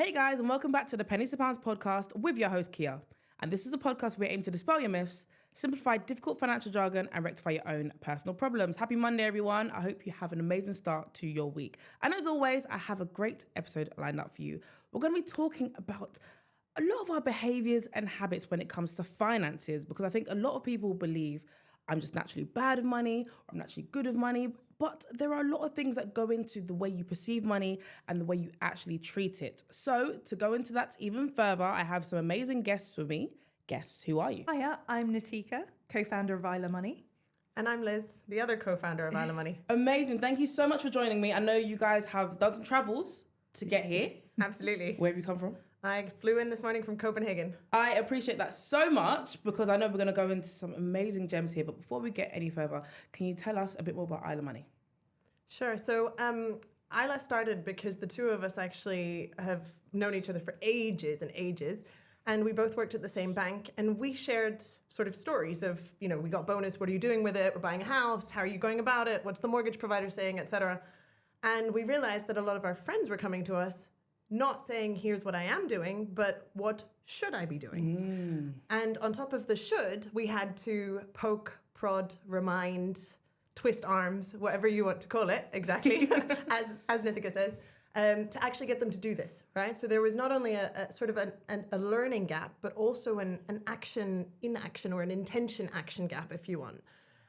Hey guys, and welcome back to the Pennies to Pounds podcast with your host Kia. And this is a podcast where we aim to dispel your myths, simplify difficult financial jargon, and rectify your own personal problems. Happy Monday, everyone. I hope you have an amazing start to your week. And as always, I have a great episode lined up for you. We're going to be talking about a lot of our behaviours and habits when it comes to finances, because I think a lot of people believe I'm just naturally bad with money, or I'm naturally good with money. But there are a lot of things that go into the way you perceive money and the way you actually treat it. So to go into that even further, I have some amazing guests with me. Guests, who are you? Hiya, I'm Nitika, co-founder of Aila Money. And I'm Liz, the other co-founder of Aila Money. Amazing. Thank you so much for joining me. I know you guys have done some travels to get here. Absolutely. Where have you come from? I flew in this morning from Copenhagen. I appreciate that so much because I know we're going to go into some amazing gems here. But before we get any further, can you tell us a bit more about Aila Money? Sure. So Aila started because the two of us actually have known each other for ages and ages. And we both worked at the same bank. And we shared sort of stories of, we got bonus. What are you doing with it? We're buying a house. How are you going about it? What's the mortgage provider saying, etc. And we realized that a lot of our friends were coming to us not saying, here's what I am doing, but what should I be doing? And on top of the should, we had to poke, prod, remind, twist arms, whatever you want to call it, exactly, as Nitika says, to actually get them to do this, right? So there was not only a sort of a learning gap, but also an action, inaction, or an intention action gap, if you want.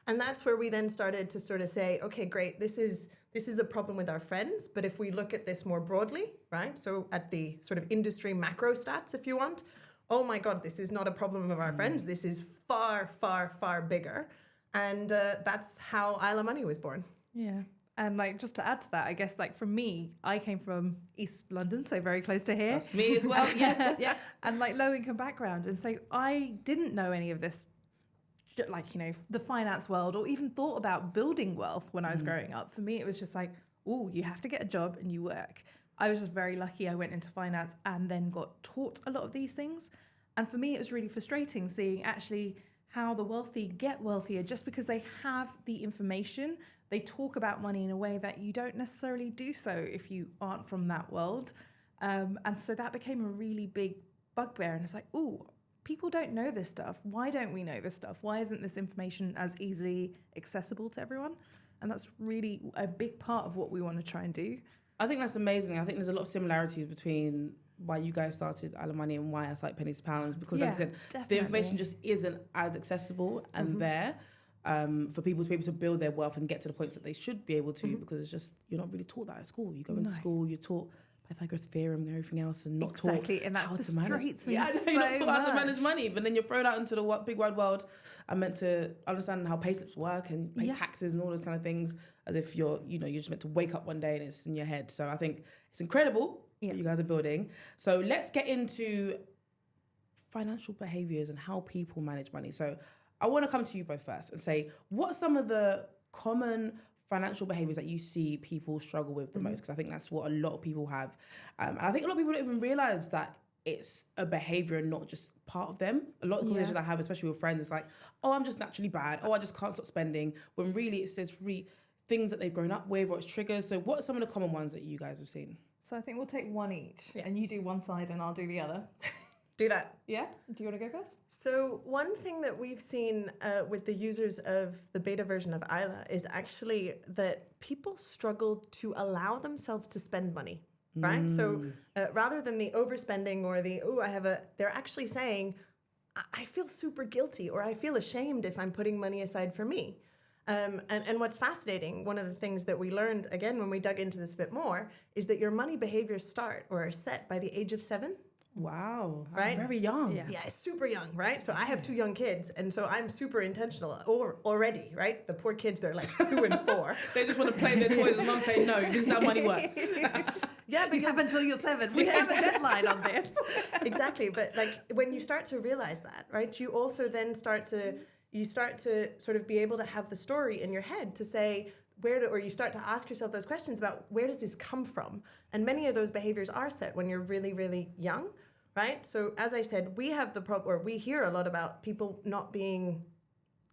And that's where we then started to sort of say, okay, great, this is a problem with our friends, but if we look at this more broadly, right? So at the sort of industry macro stats, if you want, oh my God, this is not a problem of our friends. This is far, far, far bigger. And that's how Aila Money was born. Yeah. And just to add to that, I guess for me, I came from East London, so very close to here. That's me as well, yeah. Yeah. And low income background. And so I didn't know any of this, the finance world, or even thought about building wealth when I was growing up. For me, it was just you have to get a job and you work. I was just very lucky. I went into finance and then got taught a lot of these things. And for me, it was really frustrating seeing actually how the wealthy get wealthier just because they have the information. They talk about money in a way that you don't necessarily do so if you aren't from that world. And so that became a really big bugbear. And it's people don't know this stuff. Why don't we know this stuff? Why isn't this information as easily accessible to everyone? And that's really a big part of what we want to try and do. I think that's amazing. I think there's a lot of similarities between why you guys started Aila Money and why I started Pennies to Pounds, because like I said, definitely. the information just isn't as accessible and there for people to be able to build their wealth and get to the points that they should be able to, because it's just, you're not really taught that at school. You go into school, you're taught Pythagoras theorem and everything else, and not taught and that how to manage. Yeah, you're not taught how to manage money, but then you're thrown out into the big wide world and meant to understand how payslips work and pay taxes and all those kind of things, as if you're just meant to wake up one day and it's in your head. So I think it's incredible what you guys are building. So let's get into financial behaviors and how people manage money. So I want to come to you both first and say, what are some of the common financial behaviors that you see people struggle with the most? Because I think that's what a lot of people have. And I think a lot of people don't even realize that it's a behavior and not just part of them. A lot of conversations I have, especially with friends, it's I'm just naturally bad. I just can't stop spending. When really there's really things that they've grown up with, or it's triggers. So what are some of the common ones that you guys have seen? So I think we'll take one each, and you do one side and I'll do the other. Do that. Yeah? Do you want to go first? So one thing that we've seen with the users of the beta version of Aila is actually that people struggle to allow themselves to spend money, right? So rather than the overspending or they're actually saying, I feel super guilty, or I feel ashamed if I'm putting money aside for me. And what's fascinating, one of the things that we learned, again, when we dug into this a bit more, is that your money behaviors start or are set by the age of 7. Wow, that's right? very young. Yeah, it's super young, right? So I have 2 young kids, and so I'm super intentional already, right? The poor kids, they're 2 and 4. They just want to play their toys, and mum saying, no, this is how money works. Yeah, but you have until you're 7. We have a deadline on this. Exactly, but when you start to realize that, right? You also then start to sort of be able to have the story in your head to say, or you start to ask yourself those questions about where does this come from? And many of those behaviors are set when you're really, really young, right? So as I said, we have we hear a lot about people not being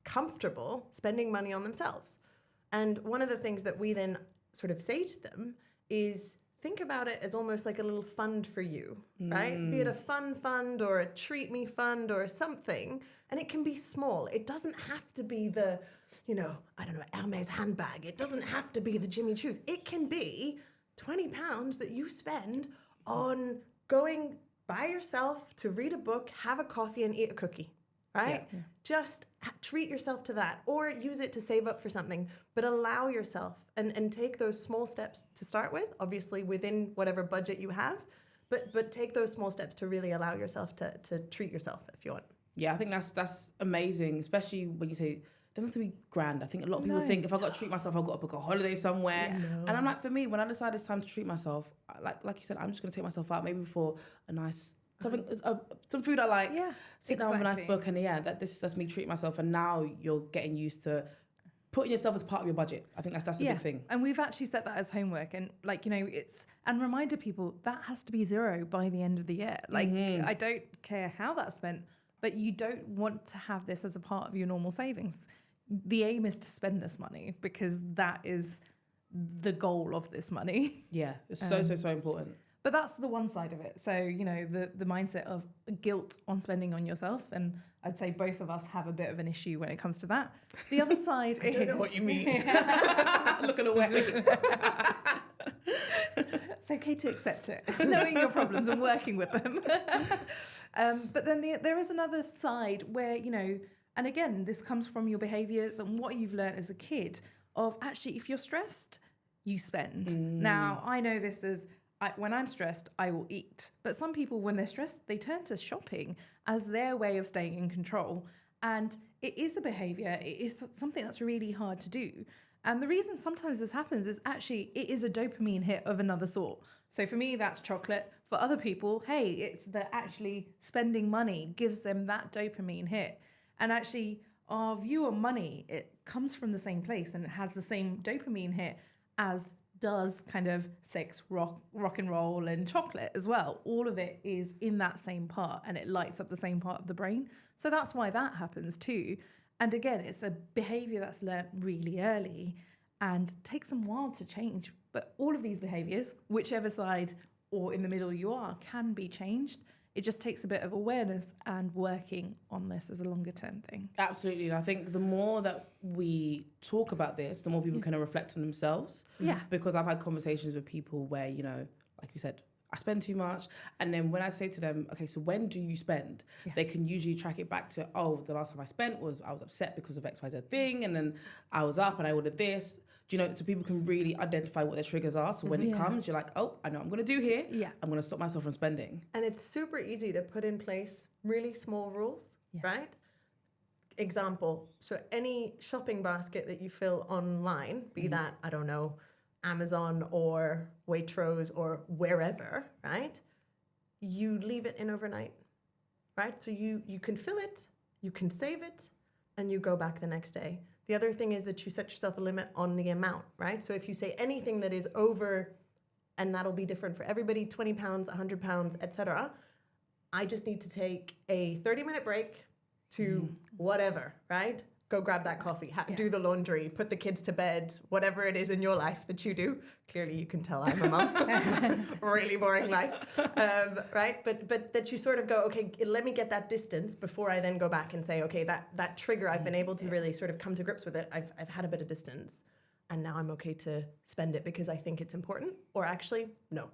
comfortable spending money on themselves. And one of the things that we then sort of say to them is think about it as almost like a little fund for you, right? Be it a fun fund or a treat me fund or something. And it can be small. It doesn't have to be the, I don't know, Hermes handbag. It doesn't have to be the Jimmy Choos. It can be £20 that you spend on going by yourself to read a book, have a coffee, and eat a cookie, right? Yeah. Just treat yourself to that, or use it to save up for something, but allow yourself and take those small steps to start with, obviously within whatever budget you have, but take those small steps to really allow yourself to treat yourself if you want. Yeah, I think that's amazing, especially when you say it doesn't have to be grand. I think a lot of people think if I've got to treat myself, I've got to book a holiday somewhere. Yeah. No. And I'm like, for me, when I decide it's time to treat myself, like you said, I'm just going to take myself out maybe for a nice something, some food I like. Yeah, sit down with a nice book, and that's me treating myself. And now you're getting used to putting yourself as part of your budget. I think that's a big thing. And we've actually set that as homework, and and reminded people that has to be zero by the end of the year. I don't care how that's spent, but you don't want to have this as a part of your normal savings. The aim is to spend this money because that is the goal of this money. Yeah, it's so important. But that's the one side of it. So, the mindset of guilt on spending on yourself. And I'd say both of us have a bit of an issue when it comes to that. The other side I don't know what you mean. Looking away. It's okay to accept it. It's knowing your problems and working with them. But then there is another side where, and again, this comes from your behaviours and what you've learned as a kid of actually, if you're stressed, you spend. Now, I know this as when I'm stressed, I will eat. But some people, when they're stressed, they turn to shopping as their way of staying in control. And it is a behaviour. It is something that's really hard to do. And the reason sometimes this happens is actually it is a dopamine hit of another sort. So for me, that's chocolate. For other people, hey, it's that actually spending money gives them that dopamine hit. And actually, our view on money, it comes from the same place and it has the same dopamine hit as does kind of sex, rock and roll and chocolate as well. All of it is in that same part and it lights up the same part of the brain. So that's why that happens too. And again, it's a behavior that's learnt really early and takes some while to change. But all of these behaviors, whichever side or in the middle you are, can be changed. It just takes a bit of awareness and working on this as a longer term thing. Absolutely. And I think the more that we talk about this, the more people can reflect on themselves. Yeah. Because I've had conversations with people where, like you said, I spend too much. And then when I say to them, okay, so when do you spend? Yeah. They can usually track it back to, the last time I spent was I was upset because of XYZ thing. And then I was up and I ordered this. So people can really identify what their triggers are. So when it comes, you're like, I know what I'm going to do here. Yeah. I'm going to stop myself from spending. And it's super easy to put in place really small rules, right? Example, so any shopping basket that you fill online, be that, I don't know, Amazon or Waitrose or wherever, right? You leave it in overnight, right? So you can fill it, you can save it, and you go back the next day. The other thing is that you set yourself a limit on the amount, right? So if you say anything that is over, and that'll be different for everybody, £20, £100, etc. I just need to take a 30-minute break to whatever, right? Go grab that coffee, do the laundry, put the kids to bed, whatever it is in your life that you do. Clearly you can tell I'm a mom. Really boring life, right? But that you sort of go, okay, let me get that distance before I then go back and say, okay, that trigger, I've been able to really sort of come to grips with it. I've had a bit of distance and now I'm okay to spend it because I think it's important. Or actually, no,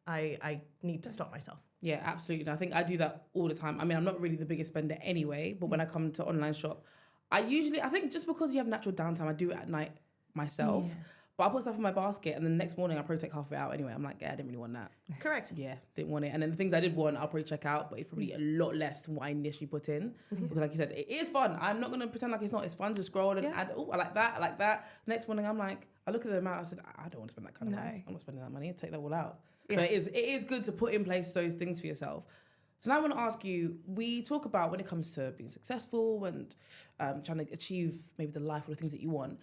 I need to stop myself. Yeah, absolutely. And I think I do that all the time. I mean, I'm not really the biggest spender anyway, but when I come to online shop, I think just because you have natural downtime, I do it at night myself. Yeah. But I put stuff in my basket and then the next morning I'll probably take half of it out anyway. I'm like, I didn't really want that. Correct. Yeah, didn't want it. And then the things I did want, I'll probably check out, but it's probably a lot less than what I initially put in. Because like you said, it is fun. I'm not going to pretend like it's not. It's fun to scroll and add, I like that. Next morning I'm like, I look at the amount, I said, I don't want to spend that kind of money. I'm not spending that money. I'll take that all out. Yeah. So it is good to put in place those things for yourself. So now I want to ask you, we talk about when it comes to being successful and trying to achieve maybe the life or the things that you want,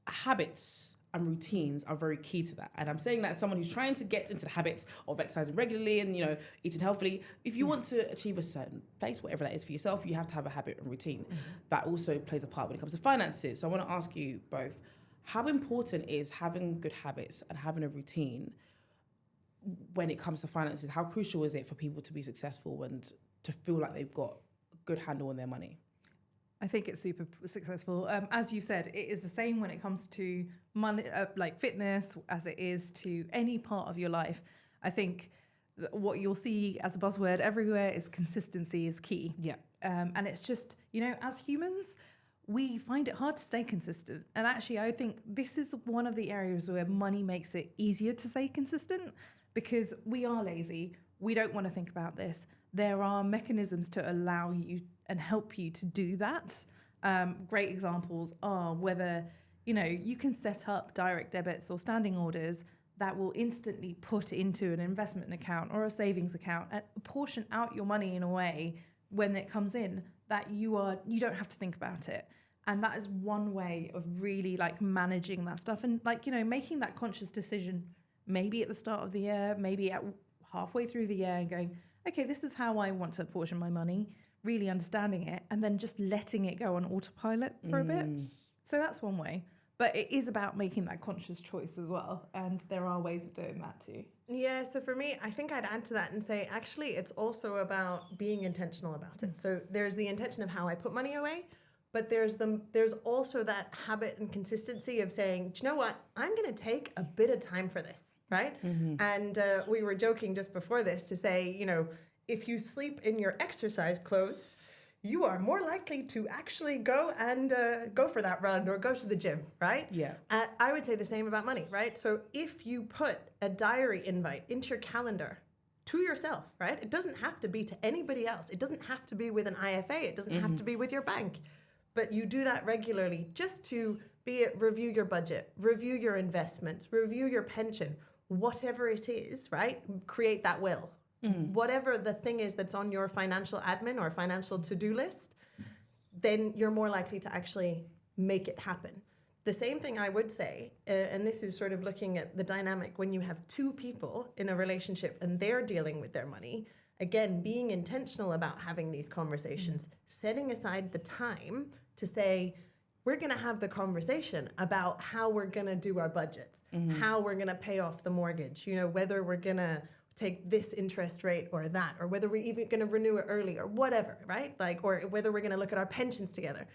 habits and routines are very key to that. And I'm saying that as someone who's trying to get into the habits of exercising regularly and, eating healthily. If you want to achieve a certain place, whatever that is for yourself, you have to have a habit and routine. That also plays a part when it comes to finances. So I want to ask you both, how important is having good habits and having a routine when it comes to finances, how crucial is it for people to be successful and to feel like they've got a good handle on their money? I think it's super successful. As you said, it is the same when it comes to money, like fitness, as it is to any part of your life. I think what you'll see as a buzzword everywhere is consistency is key. Yeah. And it's just, as humans, we find it hard to stay consistent. And actually, I think this is one of the areas where money makes it easier to stay consistent because we are lazy. We don't want to think about this. There are mechanisms to allow you and help you to do that. Great examples are whether, you can set up direct debits or standing orders that will instantly put into an investment account or a savings account and portion out your money in a way when it comes in that you don't have to think about it. And that is one way of really like managing that stuff and making that conscious decision maybe at the start of the year, maybe at halfway through the year and going, okay, this is how I want to portion my money, really understanding it and then just letting it go on autopilot for a bit. So that's one way. But it is about making that conscious choice as well. And there are ways of doing that too. Yeah, so for me, I think I'd add to that and say, actually, it's also about being intentional about it. So there's the intention of how I put money away, but there's also that habit and consistency of saying, do you know what? I'm going to take a bit of time for this, right? And we were joking just before this to say, if you sleep in your exercise clothes, you are more likely to actually go and go for that run or go to the gym, right? Yeah. I would say the same about money, right? So if you put a diary invite into your calendar to yourself, right? It doesn't have to be to anybody else. It doesn't have to be with an IFA. It doesn't have to be with your bank. But you do that regularly just to review your budget, review your investments, review your pension, whatever it is, right? Create that will. Whatever the thing is that's on your financial admin or financial to-do list, then you're more likely to actually make it happen. The same thing I would say, and this is sort of looking at the dynamic when you have two people in a relationship and they're dealing with their money, again, being intentional about having these conversations, setting aside the time to say, we're going to have the conversation about how we're going to do our budgets, how we're going to pay off the mortgage, whether we're going to take this interest rate or that, or whether we're even going to renew it early or whatever, right? Or whether we're going to look at our pensions together.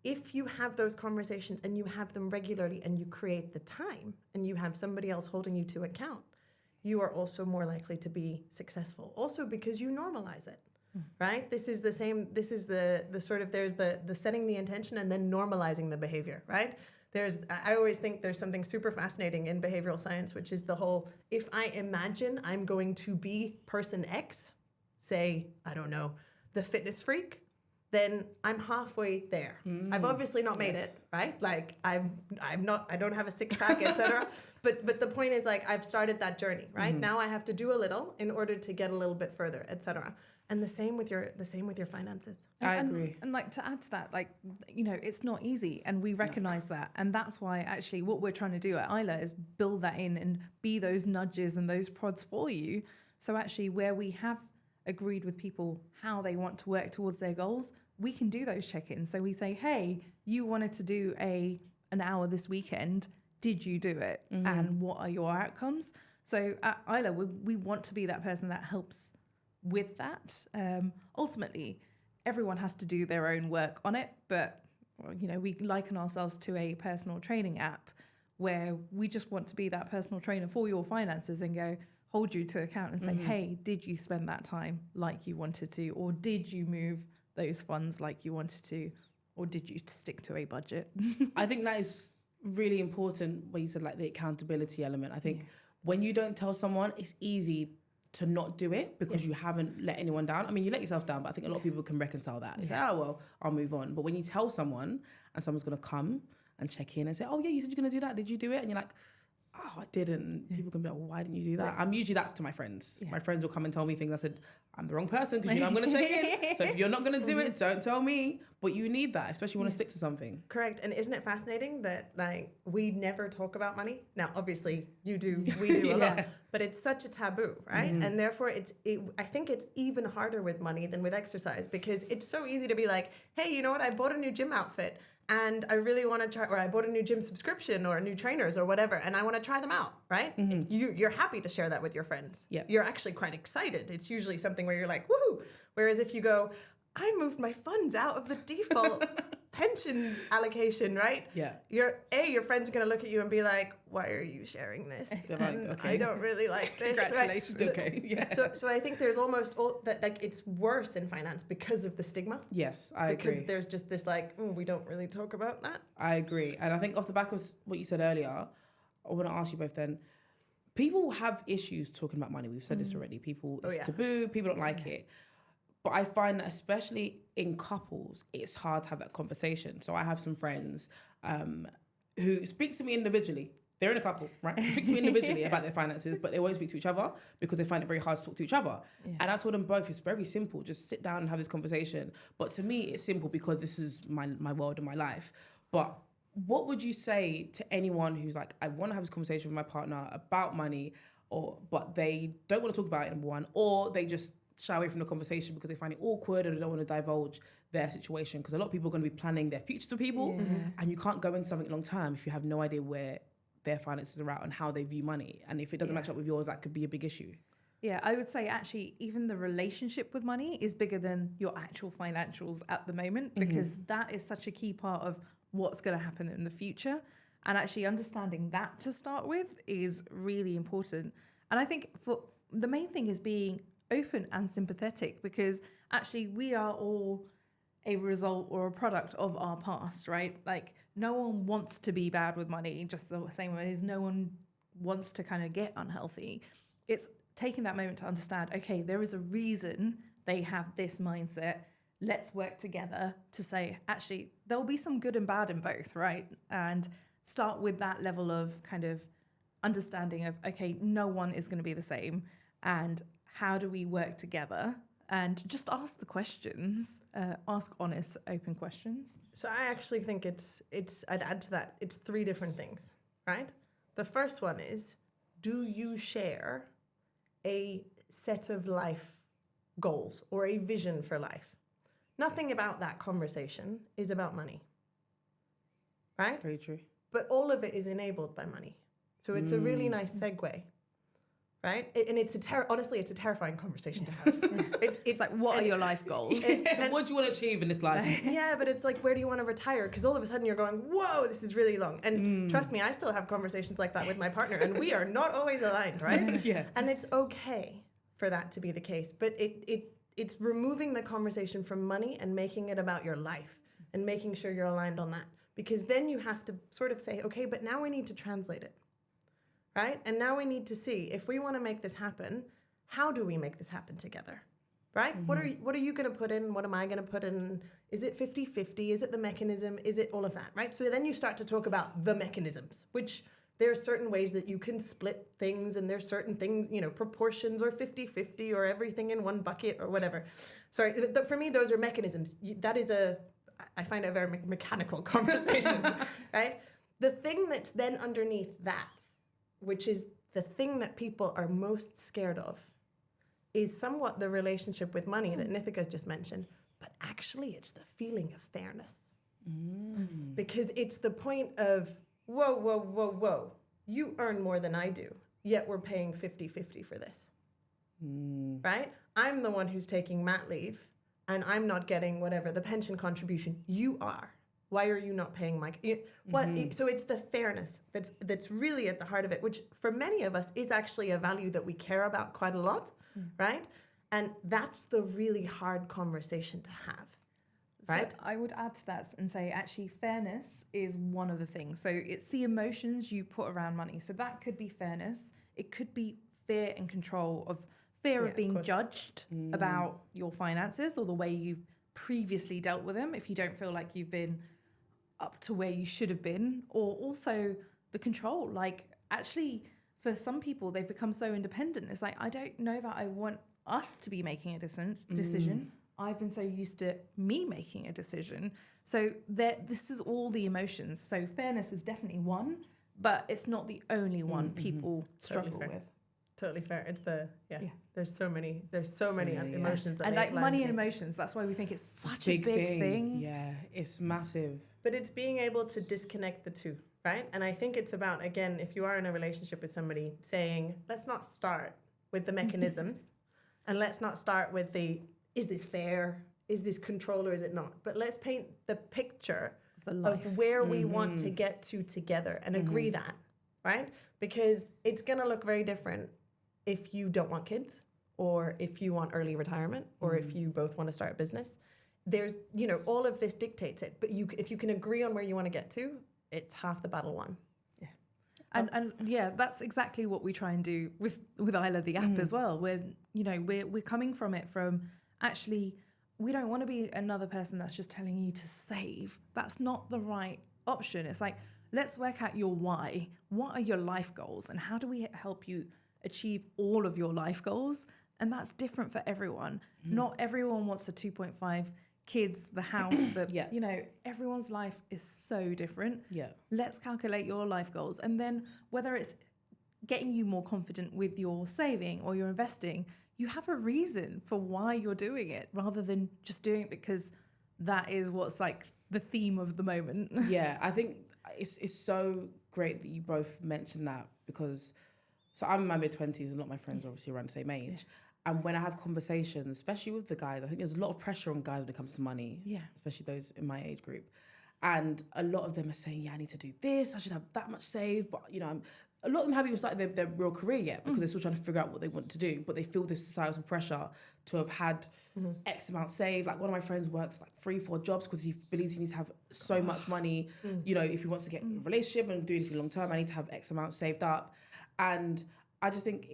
If you have those conversations and you have them regularly and you create the time and you have somebody else holding you to account, you are also more likely to be successful. Also because you normalize it, right? This is the same, this is the sort of, there's the setting the intention and then normalizing the behavior, right? I always think there's something super fascinating in behavioral science, which is the whole, if I imagine I'm going to be person X, say, I don't know, the fitness freak, then I'm halfway there. I've obviously not made it, right? Like I don't have a six pack, etc. But the point is like, I've started that journey, right? Now I have to do a little in order to get a little bit further, etc. And the same with your finances. I agree. And like to add to that, like, it's not easy and we recognize that. And that's why actually what we're trying to do at Aila is build that in and be those nudges and those prods for you. So actually where we have agreed with people how they want to work towards their goals, we can do those check-ins. So we say, hey, you wanted to do an hour this weekend. Did you do it? And what are your outcomes? So at Aila, we want to be that person that helps with that. Ultimately, everyone has to do their own work on it, but we liken ourselves to a personal training app where we just want to be that personal trainer for your finances and hold you to account and say, hey, did you spend that time like you wanted to, or did you move those funds like you wanted to, or did you stick to a budget? I think that is really important when you said like the accountability element. I think when you don't tell someone, it's easy to not do it because you haven't let anyone down. I mean, you let yourself down, but I think a lot of people can reconcile that. You say, oh, well, I'll move on. But when you tell someone and someone's going to come and check in and say, oh, yeah, you said you're going to do that. Did you do it? And you're like, oh, I didn't. People can be like, well, why didn't you do that? I'm usually that to my friends. Yeah. My friends will come and tell me things. I said, I'm the wrong person because I'm going to check in. So if you're not going to do it, don't tell me. But you need that, especially when you want to stick to something. Correct. And isn't it fascinating that like we never talk about money? Now, obviously you do, we do a lot, but it's such a taboo, right? And therefore I think it's even harder with money than with exercise because it's so easy to be like, hey, you know what? I bought a new gym outfit and I really want to try, or I bought a new gym subscription or a new trainers or whatever, and I want to try them out, right? You're happy to share that with your friends. Yeah. You're actually quite excited. It's usually something where you're like, woohoo. Whereas if you go, I moved my funds out of the default pension allocation, right? Yeah. Your friends are going to look at you and be like, why are you sharing this? And okay. I don't really like this. Congratulations. Right? Okay, yeah. So I think there's almost that, like, it's worse in finance because of the stigma. Yes, I agree. Because there's just this like, we don't really talk about that. I agree. And I think off the back of what you said earlier, I want to ask you both then, people have issues talking about money. We've said this already. It's taboo. People don't like it. But I find that especially in couples, it's hard to have that conversation. So I have some friends who speak to me individually. They're in a couple, right? They speak to me individually about their finances, but they won't speak to each other because they find it very hard to talk to each other. Yeah. And I told them both, it's very simple. Just sit down and have this conversation. But to me, it's simple because this is my world and my life. But what would you say to anyone who's like, I want to have this conversation with my partner about money, but they don't want to talk about it, number one, or they just shy away from the conversation because they find it awkward or they don't want to divulge their situation? Because a lot of people are going to be planning their future to people, and you can't go into something long term if you have no idea where their finances are at and how they view money. And if it doesn't match up with yours, that could be a big issue. Yeah, I would say actually even the relationship with money is bigger than your actual financials at the moment, because that is such a key part of what's going to happen in the future. And actually understanding that to start with is really important. And I think for the main thing is being open and sympathetic, because actually we are all a result or a product of our past, right? Like, no one wants to be bad with money, just the same way as no one wants to kind of get unhealthy. It's taking that moment to understand, okay, there is a reason they have this mindset. Let's work together to say, actually, there'll be some good and bad in both, right? And start with that level of kind of understanding of, okay, no one is going to be the same. And how do we work together? And just ask the questions, ask honest, open questions. So I actually think I'd add to that, it's 3 different things, right? The first one is, do you share a set of life goals or a vision for life? Nothing about that conversation is about money, right? Very true. But all of it is enabled by money. So it's a really nice segue. Right? And it's honestly, it's a terrifying conversation to have. It's like, what are your life goals? What do you want to achieve in this life? Yeah, but it's like, where do you want to retire? Because all of a sudden you're going, whoa, this is really long. And trust me, I still have conversations like that with my partner, and we are not always aligned, right? Yeah. And it's okay for that to be the case. But it's removing the conversation from money and making it about your life and making sure you're aligned on that. Because then you have to sort of say, okay, but now we need to translate it. Right? And now we need to see, if we want to make this happen, how do we make this happen together? Right? What are you going to put in? What am I going to put in? Is it 50-50? Is it the mechanism? Is it all of that? Right? So then you start to talk about the mechanisms, which there are certain ways that you can split things, and there's certain things, proportions, or 50-50, or everything in one bucket, or whatever. Sorry, for me, those are mechanisms. That is I find it a very mechanical conversation, right? The thing that's then underneath that, which is the thing that people are most scared of, is somewhat the relationship with money that Nitika's just mentioned, but actually it's the feeling of fairness. Because it's the point of, whoa, you earn more than I do, yet we're paying 50-50 for this, right? I'm the one who's taking mat leave, and I'm not getting whatever, the pension contribution, you are. Why are you not paying my... So it's the fairness that's really at the heart of it, which for many of us is actually a value that we care about quite a lot, right? And that's the really hard conversation to have, right? So I would add to that and say, actually, fairness is one of the things. So it's the emotions you put around money. So that could be fairness. It could be fear and control of being judged about your finances or the way you've previously dealt with them, if you don't feel like you've been up to where you should have been, or also the control. Like, actually, for some people, they've become so independent. It's like, I don't know that I want us to be making a decision. I've been so used to me making a decision. So this is all the emotions. So fairness is definitely one, but it's not the only one people struggle with. totally fair. It's there's so many emotions that and may like land money and here. emotions. That's why we think it's such a big thing. Yeah, it's massive. But it's being able to disconnect the two, right? And I think it's about, again, if you are in a relationship with somebody, saying, let's not start with the mechanisms and let's not start with is this fair? Is this control or is it not? But let's paint the picture of where we want to get to together and agree that, right? Because it's going to look very different if you don't want kids or if you want early retirement or if you both want to start a business. There's, all of this dictates it. But if you can agree on where you want to get to, it's half the battle won. Yeah. And that's exactly what we try and do with Aila, the app as well. We're coming from it from actually, we don't want to be another person that's just telling you to save. That's not the right option. It's like, let's work out your why. What are your life goals? And how do we help you achieve all of your life goals? And that's different for everyone. Not everyone wants the 2.5 kids, the house, everyone's life is so different. Yeah. Let's calculate your life goals. And then whether it's getting you more confident with your saving or your investing, you have a reason for why you're doing it rather than just doing it because that is what's like the theme of the moment. Yeah, I think it's so great that you both mentioned that because I'm in my mid-20s and a lot of my friends are obviously around the same age. Yeah. And when I have conversations, especially with the guys, I think there's a lot of pressure on guys when it comes to money, especially those in my age group. And a lot of them are saying, I need to do this, I should have that much saved, but a lot of them haven't even started their real career yet because they're still trying to figure out what they want to do, but they feel this societal pressure to have had X amount saved. Like one of my friends works like 3-4 jobs because he believes he needs to have so much money. If he wants to get in a relationship and do anything long term, I need to have X amount saved up. And I just think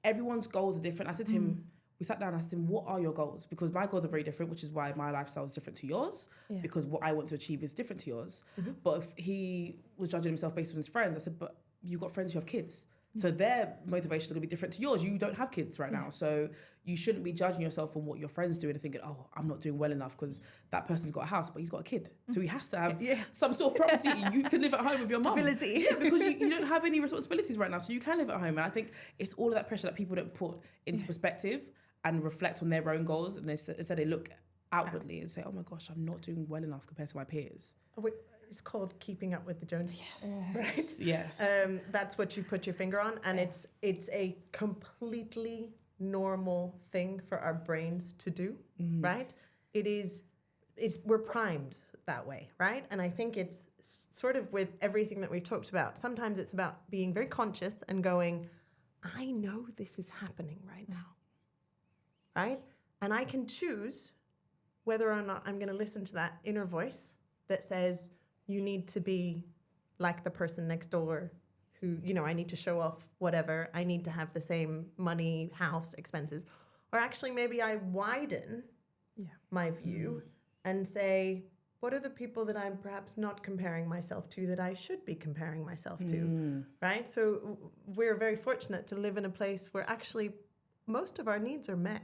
everyone's goals are different. I said to him, we sat down and I asked him, what are your goals? Because my goals are very different, which is why my lifestyle is different to yours, because what I want to achieve is different to yours. But if he was judging himself based on his friends, I said, but you've got friends who have kids. So their motivation is going to be different to yours. You don't have kids right now. So you shouldn't be judging yourself on what your friends do and thinking, oh, I'm not doing well enough because that person's got a house, but he's got a kid. So he has to have some sort of property. You can live at home with your mum. Stability. Yeah, because you don't have any responsibilities right now. So you can live at home. And I think it's all of that pressure that people don't put into perspective and reflect on their own goals. And instead they look outwardly and say, oh my gosh, I'm not doing well enough compared to my peers. It's called keeping up with the Joneses. Yes. Right? Yes. That's what you've put your finger on. And it's a completely normal thing for our brains to do, right? We're primed that way, right? And I think it's sort of with everything that we've talked about. Sometimes it's about being very conscious and going, I know this is happening right now, right? And I can choose whether or not I'm going to listen to that inner voice that says, you need to be like the person next door who, I need to show off whatever. I need to have the same money, house, expenses. Or actually maybe I widen my view and say, what are the people that I'm perhaps not comparing myself to that I should be comparing myself to, right? So we're very fortunate to live in a place where actually most of our needs are met.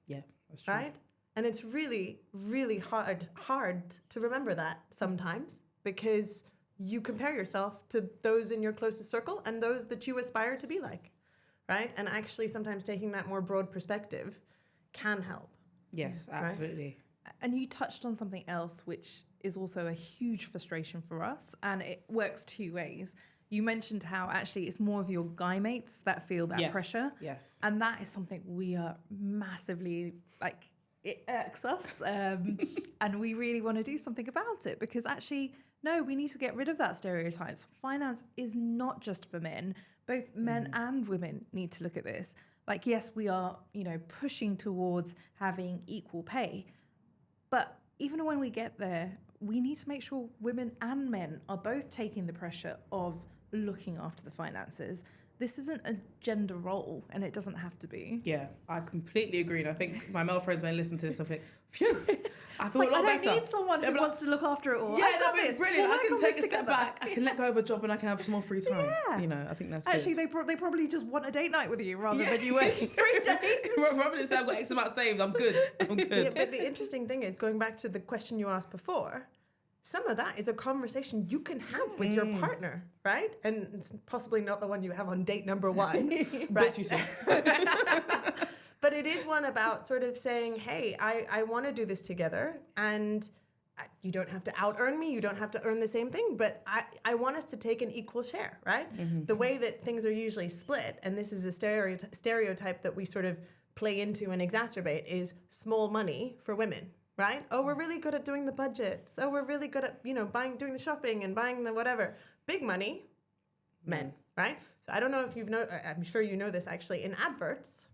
Yeah, that's true. Right? And it's really, really hard to remember that sometimes because you compare yourself to those in your closest circle and those that you aspire to be like, right? And actually sometimes taking that more broad perspective can help. Yes, absolutely. Right? And you touched on something else, which is also a huge frustration for us, and it works two ways. You mentioned how actually it's more of your guy mates that feel that pressure. Yes. And that is something we are massively it irks us and we really want to do something about it because actually, no, we need to get rid of that stereotypes. Finance is not just for men. Both men and women need to look at this. Like, yes, we are, pushing towards having equal pay. But even when we get there, we need to make sure women and men are both taking the pressure of looking after the finances. This isn't a gender role, and it doesn't have to be. Yeah, I completely agree. And I think my male friends, when they listen to this, I think, phew, I feel a lot I don't better. need someone who wants to look after it all. Yeah, I've that's brilliant. I can take a step back. I can let go of a job and I can have some more free time. Yeah. I think that's actually good. they probably just want a date night with you rather than you working 3 days. Probably say I've got X amount saved. I'm good. Yeah, but the interesting thing is, going back to the question you asked before, some of that is a conversation you can have with your partner, right? And it's possibly not the one you have on date number 1, right? But it is one about sort of saying, hey, I want to do this together, and you don't have to out-earn me, you don't have to earn the same thing, but I want us to take an equal share, right? The way that things are usually split, and this is a stereotype that we sort of play into and exacerbate, is small money for women, right? Oh, we're really good at doing the budgets. Oh, we're really good at, doing the shopping and buying the whatever. Big money, men, right? So I don't know if I'm sure you know this actually, in adverts,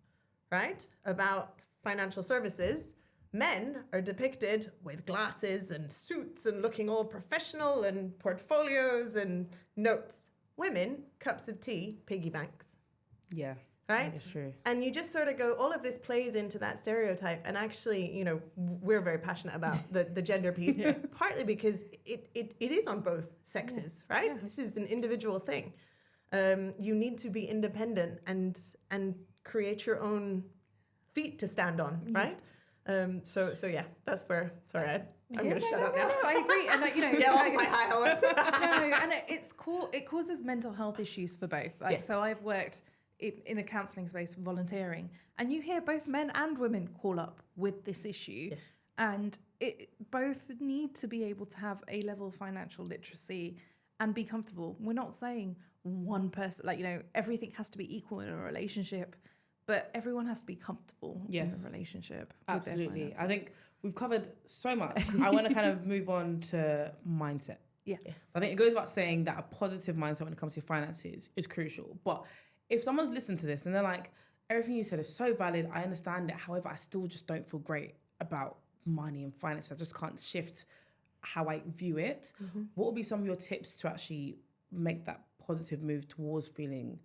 right, about financial services, men are depicted with glasses and suits and looking all professional and portfolios and notes. Women, cups of tea, piggy banks. Yeah. Right? That's true. And you just sort of go, all of this plays into that stereotype. And actually, we're very passionate about the gender piece, partly because it is on both sexes, right? Yeah. This is an individual thing. You need to be independent and create your own feet to stand on, right? So yeah, that's where. Sorry, I'm going to shut up now. No, I agree, and get off my high horse. No, and it causes mental health issues for both. So I've worked in a counselling space, volunteering, and you hear both men and women call up with this issue, and both need to be able to have a level of financial literacy and be comfortable. We're not saying one person, everything has to be equal in a relationship. But everyone has to be comfortable in a relationship. Absolutely. I think we've covered so much. I want to kind of move on to mindset. Yeah. Yes. I think it goes without saying that a positive mindset when it comes to finances is crucial. But if someone's listened to this and they're like, everything you said is so valid, I understand it. However, I still just don't feel great about money and finance. I just can't shift how I view it. Mm-hmm. What would be some of your tips to actually make that positive move towards feeling,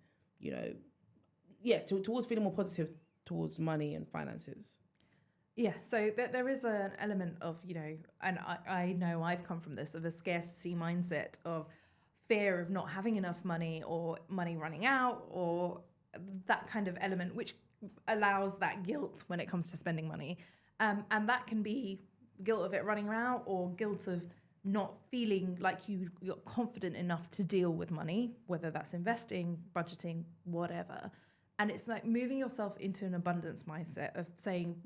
towards feeling more positive towards money and finances? Yeah, so there is an element of, and I know I've come from this, of a scarcity mindset, of fear of not having enough money or money running out, or that kind of element, which allows that guilt when it comes to spending money. And that can be guilt of it running out, or guilt of not feeling like you're confident enough to deal with money, whether that's investing, budgeting, whatever. And it's like moving yourself into an abundance mindset of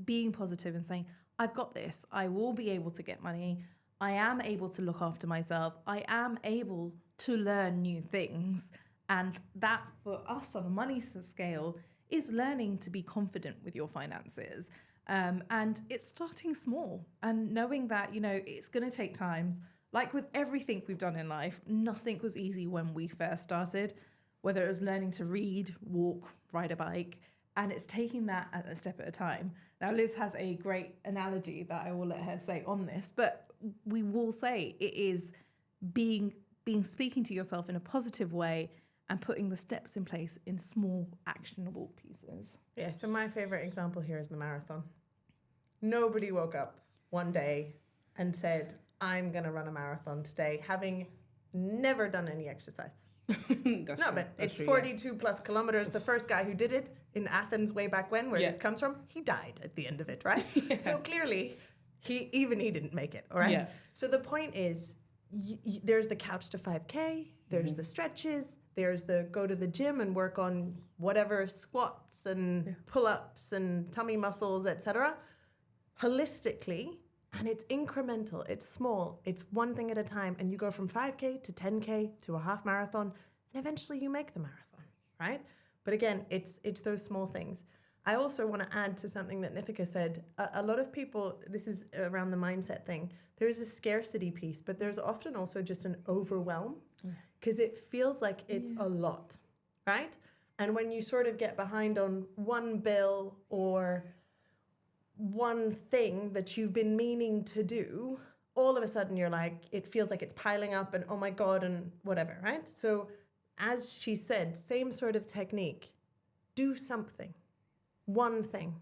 being positive and saying, I've got this. I will be able to get money. I am able to look after myself. I am able to learn new things. And that, for us on a money scale, is learning to be confident with your finances. And it's starting small and knowing that, it's going to take time. Like with everything we've done in life, nothing was easy when we first started. Whether it was learning to read, walk, ride a bike, and it's taking that a step at a time. Now, Liz has a great analogy that I will let her say on this, but we will say it is speaking to yourself in a positive way and putting the steps in place in small, actionable pieces. Yeah, so my favorite example here is the marathon. Nobody woke up one day and said, I'm going to run a marathon today, having never done any exercise. It's 42 plus kilometers. The first guy who did it in Athens way back when, where this comes from, he died at the end of it, right? So clearly, he didn't make it, all right? Yeah. So the point is, there's the couch to 5K, there's the stretches, there's the go to the gym and work on whatever squats and pull-ups and tummy muscles, etc. Holistically, and it's incremental, it's small, it's one thing at a time, and you go from 5K to 10K to a half marathon, and eventually you make the marathon, right? But again, it's those small things. I also want to add to something that Nitika said. A lot of people, this is around the mindset thing, there is a scarcity piece, but there's often also just an overwhelm, because it feels like it's a lot, right? And when you sort of get behind on one bill or one thing that you've been meaning to do, all of a sudden you're like, it feels like it's piling up and oh my God and whatever, right? So as she said, same sort of technique. Do something. One thing.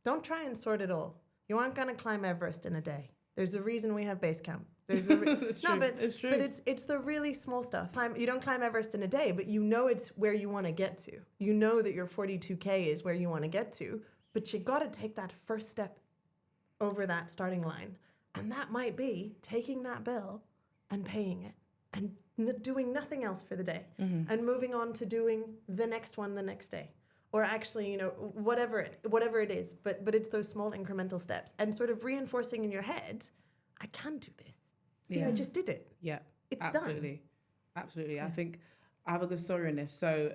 Don't try and sort it all. You aren't going to climb Everest in a day. There's a reason we have base camp. There's a it's true. It's true. But it's the really small stuff. You don't climb Everest in a day, but you know it's where you want to get to. You know that your 42K is where you want to get to. But you got to take that first step over that starting line. And that might be taking that bill and paying it and doing nothing else for the day and moving on to doing the next one the next day. Or actually, you know, whatever it is, but it's those small incremental steps and sort of reinforcing in your head, I can do this. See, I just did it. Yeah, it's absolutely. done. Absolutely. I think I have a good story in this. So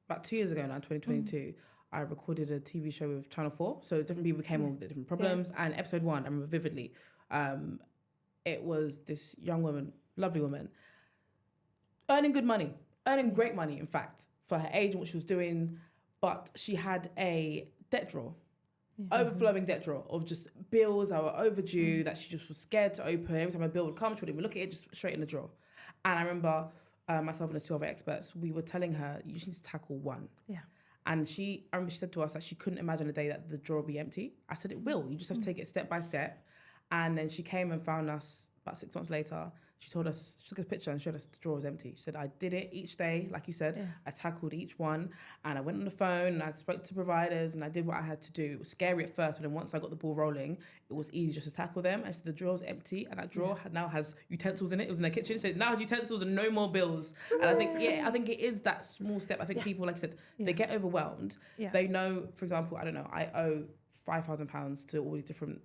about 2 years ago now, 2022, I recorded a TV show with Channel 4. So different people came on with different problems. And episode 1, I remember vividly, it was this young woman, lovely woman, earning good money, earning great money, in fact, for her age and what she was doing. But she had a debt drawer, overflowing debt drawer of just bills that were overdue that she just was scared to open. Every time a bill would come, she wouldn't even look at it, just straight in the drawer. And I remember myself and the 2 other experts, we were telling her, you just need to tackle one. Yeah. And I remember she said to us that she couldn't imagine a day that the drawer would be empty. I said, it will. You just have to take it step by step. And then she came and found us about 6 months later. She told us, she took a picture and showed us the drawer was empty. She said, I did it each day, like you said. I tackled each one and I went on the phone and I spoke to providers and I did what I had to do. It was scary at first, but then once I got the ball rolling, it was easy just to tackle them. And so the drawer's empty and that drawer now has utensils in it. It was in the kitchen, so it now has utensils and no more bills. And I think it is that small step. I think people, like I said, they get overwhelmed. They know, for example, I don't know, I owe £5,000 to all these different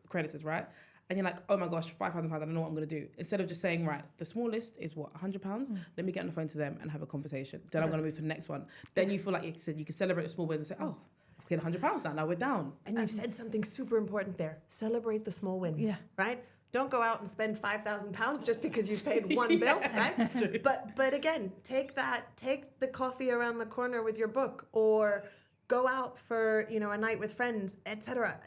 creditors, right? And you're like, oh my gosh, £5,000, I don't know what I'm going to do. Instead of just saying, right, the smallest is what, £100? Let me get on the phone to them and have a conversation. Then I'm going to move to the next one. Then you feel like you said you can celebrate a small win and say, oh, I've paid £100 now we're down. And you've said something super important there. Celebrate the small wins, right? Don't go out and spend £5,000 just because you've paid one bill, right? But again, take the coffee around the corner with your book, or go out for, you know, a night with friends, etc.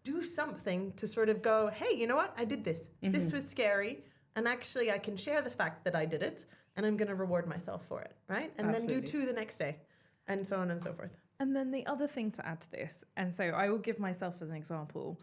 Do something to sort of go, hey, you know what? I did this. This was scary. And actually, I can share the fact that I did it. And I'm going to reward myself for it, right? And then do 2 the next day. And so on and so forth. And then the other thing to add to this, and so I will give myself as an example.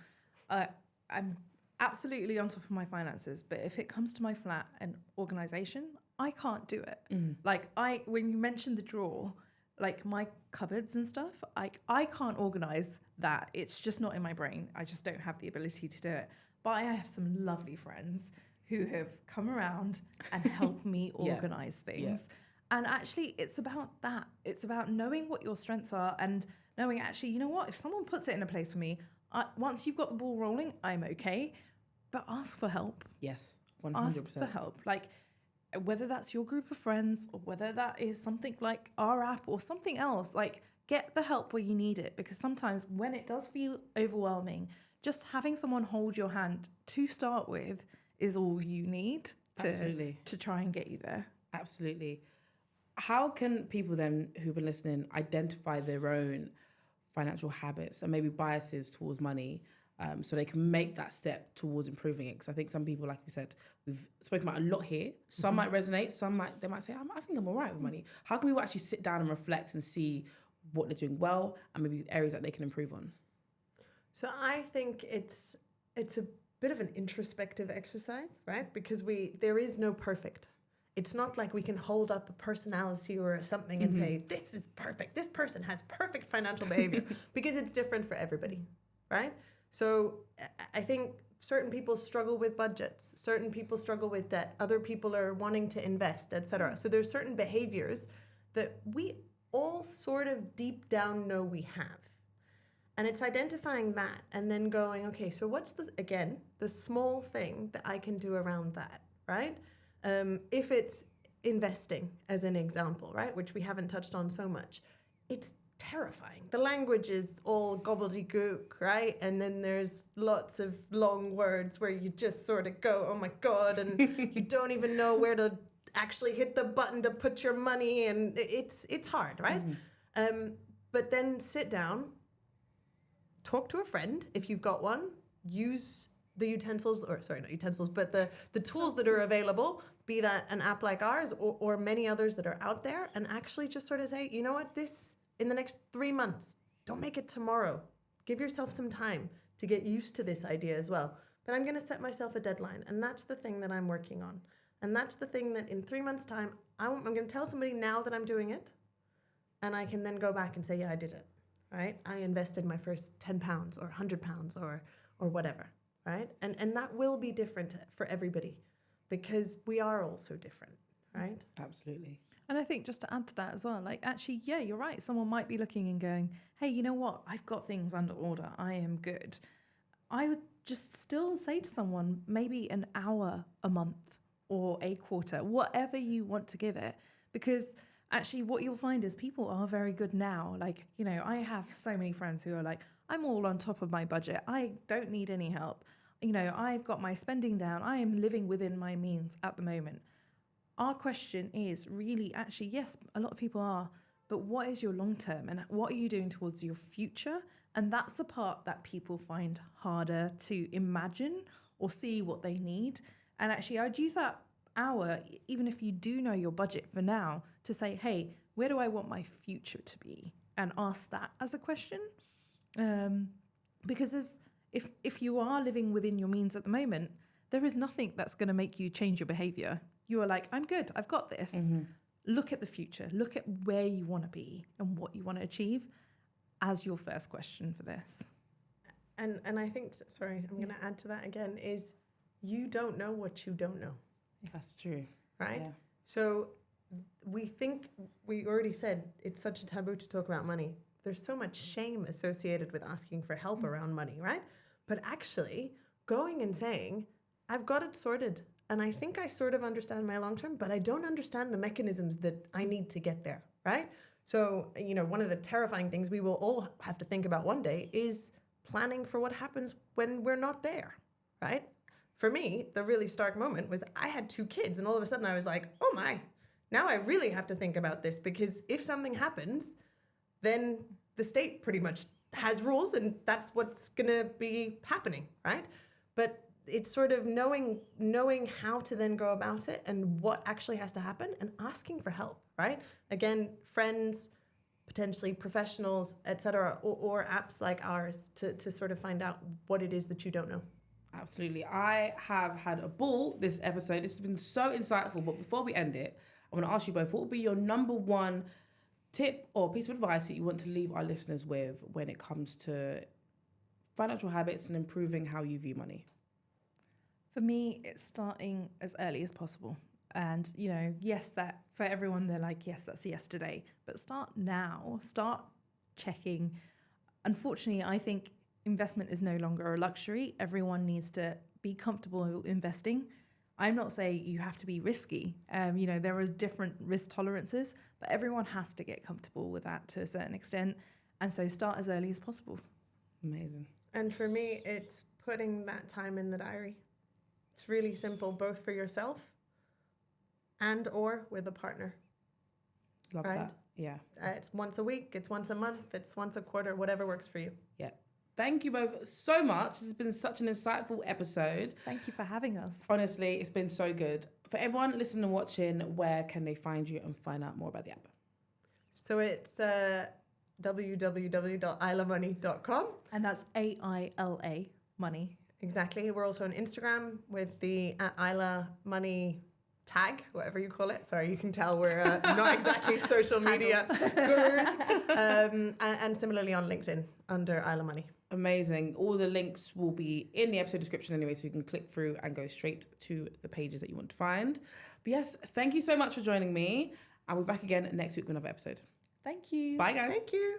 I'm absolutely on top of my finances. But if it comes to my flat and organisation, I can't do it. Like when you mentioned the drawer, like my cupboards and stuff, I can't organise that. It's just not in my brain. I just don't have the ability to do it. But I have some lovely friends who have come around and helped me organise things. And actually, it's about that. It's about knowing what your strengths are and knowing, actually, you know what? If someone puts it in a place for me, once you've got the ball rolling, I'm okay. But ask for help. Yes, 100%. Ask for help. Like, whether that's your group of friends or whether that is something like our app or something else, like, get the help where you need it. Because sometimes when it does feel overwhelming, just having someone hold your hand to start with is all you need to try and get you there. Absolutely. How can people then who've been listening identify their own financial habits and maybe biases towards money, so they can make that step towards improving it? Because I think some people, like we said, we've spoken about a lot here. Some might resonate. Some might say, I think I'm all right with money. How can we actually sit down and reflect and see what they're doing well and maybe areas that they can improve on? So I think it's a bit of an introspective exercise, right? Because there is no perfect. It's not like we can hold up a personality or something and say, this is perfect. This person has perfect financial behavior, because it's different for everybody, right? So I think certain people struggle with budgets. Certain people struggle with debt. Other people are wanting to invest, etc. So there's certain behaviors that we all sort of deep down know we have. And it's identifying that and then going, okay, so what's the small thing that I can do around that, right? If it's investing as an example, right, which we haven't touched on so much, it's terrifying. The language is all gobbledygook, right? And then there's lots of long words where you just sort of go, oh my God, and you don't even know where to actually hit the button to put your money, and it's hard, right? But then sit down, talk to a friend if you've got one, use the utensils, or sorry, not utensils, but the tools that are available, be that an app like ours or many others that are out there, and actually just sort of say, you know what, this, in the next 3 months, don't make it tomorrow. Give yourself some time to get used to this idea as well. But I'm going to set myself a deadline, and that's the thing that I'm working on. And that's the thing that in 3 months' time, I'm going to tell somebody now that I'm doing it, and I can then go back and say, yeah, I did it, right? I invested my first £10 or £100 or whatever, right? And that will be different for everybody because we are all so different, right? Absolutely. And I think just to add to that as well, like actually, yeah, you're right. Someone might be looking and going, hey, you know what? I've got things under order. I am good. I would just still say to someone, maybe an hour a month or a quarter, whatever you want to give it. Because actually what you'll find is people are very good now. Like, you know, I have so many friends who are like, I'm all on top of my budget. I don't need any help. You know, I've got my spending down. I am living within my means at the moment. Our question is really actually, yes, a lot of people are, but what is your long term and what are you doing towards your future? And that's the part that people find harder to imagine or see what they need. And actually, I'd use that hour, even if you do know your budget for now, to say, hey, where do I want my future to be? And ask that as a question. Because if you are living within your means at the moment, there is nothing that's going to make you change your behavior. You are like, I'm good, I've got this. Mm-hmm. Look at the future, look at where you want to be and what you want to achieve as your first question for this. And I think, sorry, I'm going to add to that again, is you don't know what you don't know. That's true. Right? Yeah. So we already said it's such a taboo to talk about money. There's so much shame associated with asking for help around money, right? But actually going and saying, I've got it sorted. And I think I sort of understand my long term, but I don't understand the mechanisms that I need to get there, right? So, you know, one of the terrifying things we will all have to think about one day is planning for what happens when we're not there, right? For me, the really stark moment was I had 2 kids and all of a sudden I was like, oh my, now I really have to think about this because if something happens, then the state pretty much has rules and that's what's going to be happening, right? But it's sort of knowing how to then go about it and what actually has to happen and asking for help, right? Again, friends, potentially professionals, etc., or apps like ours to sort of find out what it is that you don't know. Absolutely. I have had a ball this episode. This has been so insightful. But before we end it, I want to ask you both, what would be your number one tip or piece of advice that you want to leave our listeners with when it comes to financial habits and improving how you view money? For me, it's starting as early as possible. And, you know, yes, that for everyone, they're like, yes, that's yesterday. But start now. Start checking. Unfortunately, I think investment is no longer a luxury. Everyone needs to be comfortable investing. I'm not saying you have to be risky. You know, there is different risk tolerances, but everyone has to get comfortable with that to a certain extent. And so start as early as possible. Amazing. And for me, it's putting that time in the diary. It's really simple, both for yourself and or with a partner. Love that. Yeah. It's once a week, it's once a month, it's once a quarter, whatever works for you. Yeah. Thank you both so much. This has been such an insightful episode. Thank you for having us. Honestly, it's been so good. For everyone listening and watching, where can they find you and find out more about the app? So it's www.ailamoney.com. And that's AILA money. Exactly. We're also on Instagram with the Aila Money tag, whatever you call it. Sorry, you can tell we're not exactly social media gurus. And similarly on LinkedIn under Aila Money. Amazing. All the links will be in the episode description anyway, so you can click through and go straight to the pages that you want to find. But yes, thank you so much for joining me. I'll be back again next week with another episode. Thank you. Bye, guys. Thank you.